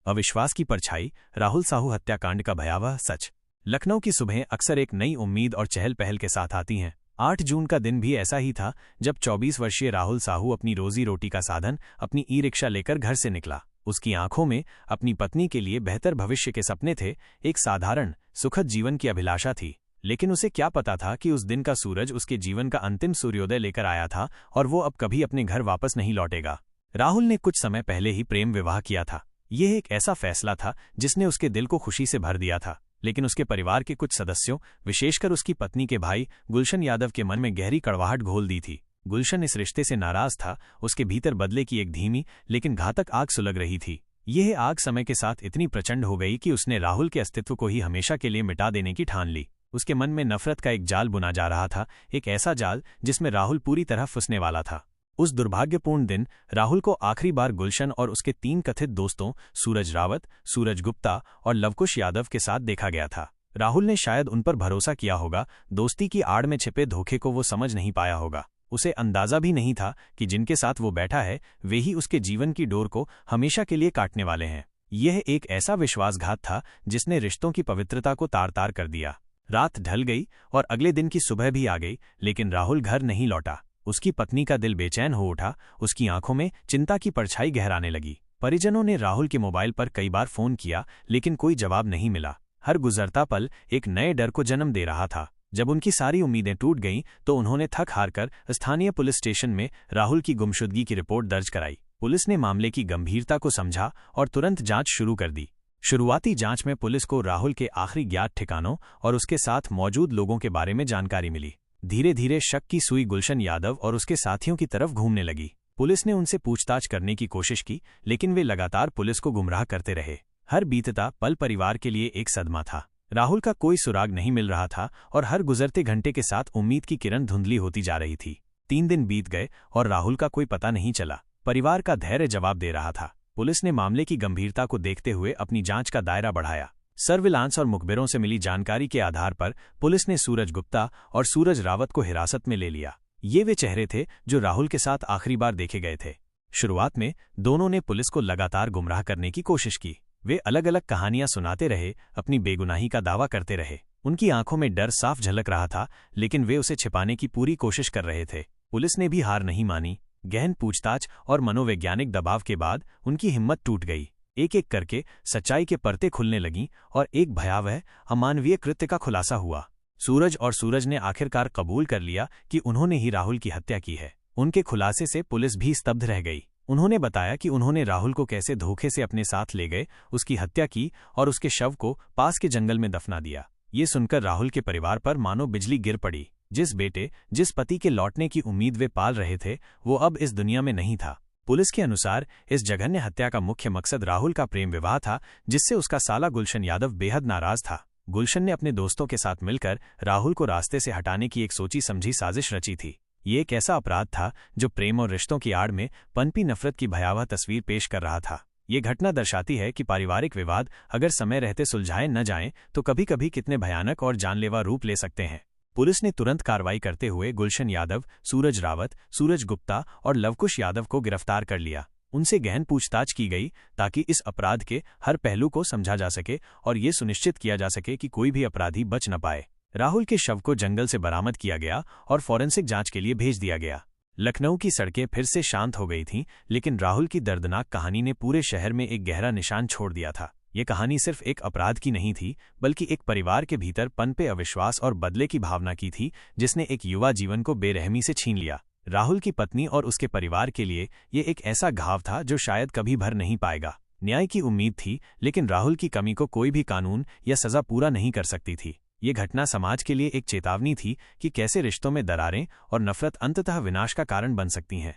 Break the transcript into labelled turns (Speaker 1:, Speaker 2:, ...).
Speaker 1: अविश्वास की परछाई, राहुल साहू हत्याकांड का भयावह सच। लखनऊ की सुबहें अक्सर एक नई उम्मीद और चहल पहल के साथ आती हैं। 8 जून का दिन भी ऐसा ही था जब 24 वर्षीय राहुल साहू अपनी रोजी रोटी का साधन अपनी ई रिक्शा लेकर घर से निकला। उसकी आंखों में अपनी पत्नी के लिए बेहतर भविष्य के सपने थे, एक साधारण सुखद जीवन की अभिलाषा थी। लेकिन उसे क्या पता था कि उस दिन का सूरज उसके जीवन का अंतिम सूर्योदय लेकर आया था और वो अब कभी अपने घर वापस नहीं लौटेगा। राहुल ने कुछ समय पहले ही प्रेम विवाह किया था। यह एक ऐसा फैसला था जिसने उसके दिल को खुशी से भर दिया था, लेकिन उसके परिवार के कुछ सदस्यों, विशेषकर उसकी पत्नी के भाई गुलशन यादव के मन में गहरी कड़वाहट घोल दी थी। गुलशन इस रिश्ते से नाराज था। उसके भीतर बदले की एक धीमी लेकिन घातक आग सुलग रही थी। यह आग समय के साथ इतनी प्रचंड हो गई कि उसने राहुल के अस्तित्व को ही हमेशा के लिए मिटा देने की ठान ली। उसके मन में नफरत का एक जाल बुना जा रहा था, एक ऐसा जाल जिसमें राहुल पूरी तरह फंसने वाला था। उस दुर्भाग्यपूर्ण दिन राहुल को आखिरी बार गुलशन और उसके 3 कथित दोस्तों सूरज रावत, सूरज गुप्ता और लवकुश यादव के साथ देखा गया था। राहुल ने शायद उन पर भरोसा किया होगा, दोस्ती की आड़ में छिपे धोखे को वो समझ नहीं पाया होगा। उसे अंदाजा भी नहीं था कि जिनके साथ वो बैठा है वे ही उसके जीवन की डोर को हमेशा के लिए काटने वाले हैं। यह एक ऐसा विश्वासघात था जिसने रिश्तों की पवित्रता को तार तार कर दिया। रात ढल गई और अगले दिन की सुबह भी आ गई, लेकिन राहुल घर नहीं लौटा। उसकी पत्नी का दिल बेचैन हो उठा, उसकी आंखों में चिंता की परछाई गहराने लगी। परिजनों ने राहुल के मोबाइल पर कई बार फोन किया, लेकिन कोई जवाब नहीं मिला। हर गुजरता पल एक नए डर को जन्म दे रहा था। जब उनकी सारी उम्मीदें टूट गईं, तो उन्होंने थक हारकर स्थानीय पुलिस स्टेशन में राहुल की गुमशुदगी की रिपोर्ट दर्ज कराई। पुलिस ने मामले की गंभीरता को समझा और तुरंत जांच शुरू कर दी। शुरुआती जांच में पुलिस को राहुल के आखिरी ज्ञात ठिकानों और उसके साथ मौजूद लोगों के बारे में जानकारी मिली। धीरे धीरे शक की सुई गुलशन यादव और उसके साथियों की तरफ घूमने लगी। पुलिस ने उनसे पूछताछ करने की कोशिश की, लेकिन वे लगातार पुलिस को गुमराह करते रहे। हर बीतता पल परिवार के लिए एक सदमा था। राहुल का कोई सुराग नहीं मिल रहा था और हर गुजरते घंटे के साथ उम्मीद की किरण धुंधली होती जा रही थी। 3 दिन बीत गए और राहुल का कोई पता नहीं चला। परिवार का धैर्य जवाब दे रहा था। पुलिस ने मामले की गंभीरता को देखते हुए अपनी जांच का दायरा बढ़ाया। सर्विलांस और मुखबिरों से मिली जानकारी के आधार पर पुलिस ने सूरज गुप्ता और सूरज रावत को हिरासत में ले लिया। ये वे चेहरे थे जो राहुल के साथ आखिरी बार देखे गए थे। शुरुआत में दोनों ने पुलिस को लगातार गुमराह करने की कोशिश की। वे अलग अलग कहानियां सुनाते रहे, अपनी बेगुनाही का दावा करते रहे। उनकी आंखों में डर साफ झलक रहा था, लेकिन वे उसे छिपाने की पूरी कोशिश कर रहे थे। पुलिस ने भी हार नहीं मानी। गहन पूछताछ और मनोवैज्ञानिक दबाव के बाद उनकी हिम्मत टूट गई। एक एक करके सच्चाई के परतें खुलने लगीं और एक भयावह अमानवीय कृत्य का खुलासा हुआ। सूरज ने आखिरकार कबूल कर लिया कि उन्होंने ही राहुल की हत्या की है। उनके खुलासे से पुलिस भी स्तब्ध रह गई। उन्होंने बताया कि उन्होंने राहुल को कैसे धोखे से अपने साथ ले गए, उसकी हत्या की और उसके शव को पास के जंगल में दफना दिया। ये सुनकर राहुल के परिवार पर मानो बिजली गिर पड़ी। जिस बेटे, जिस पति के लौटने की उम्मीद वे पाल रहे थे, वो अब इस दुनिया में नहीं था। पुलिस के अनुसार इस जघन्य हत्या का मुख्य मकसद राहुल का प्रेम विवाह था, जिससे उसका साला गुलशन यादव बेहद नाराज था। गुलशन ने अपने दोस्तों के साथ मिलकर राहुल को रास्ते से हटाने की एक सोची समझी साजिश रची थी। ये एक ऐसा अपराध था जो प्रेम और रिश्तों की आड़ में पनपी नफरत की भयावह तस्वीर पेश कर रहा था। ये घटना दर्शाती है कि पारिवारिक विवाद अगर समय रहते सुलझाए न जाएं, तो कभी कभी कितने भयानक और जानलेवा रूप ले सकते हैं। पुलिस ने तुरंत कार्रवाई करते हुए गुलशन यादव, सूरज रावत, सूरज गुप्ता और लवकुश यादव को गिरफ्तार कर लिया। उनसे गहन पूछताछ की गई ताकि इस अपराध के हर पहलू को समझा जा सके और ये सुनिश्चित किया जा सके कि कोई भी अपराधी बच न पाए। राहुल के शव को जंगल से बरामद किया गया और फॉरेंसिक जांच के लिए भेज दिया गया। लखनऊ की सड़कें फिर से शांत हो गई थीं, लेकिन राहुल की दर्दनाक कहानी ने पूरे शहर में एक गहरा निशान छोड़ दिया था। ये कहानी सिर्फ एक अपराध की नहीं थी, बल्कि एक परिवार के भीतर पनपे अविश्वास और बदले की भावना की थी, जिसने एक युवा जीवन को बेरहमी से छीन लिया। राहुल की पत्नी और उसके परिवार के लिए ये एक ऐसा घाव था जो शायद कभी भर नहीं पाएगा। न्याय की उम्मीद थी, लेकिन राहुल की कमी को कोई भी कानून या सजा पूरा नहीं कर सकती थी। ये घटना समाज के लिए एक चेतावनी थी कि कैसे रिश्तों में दरारें और नफरत अंततः विनाश का कारण बन सकती हैं।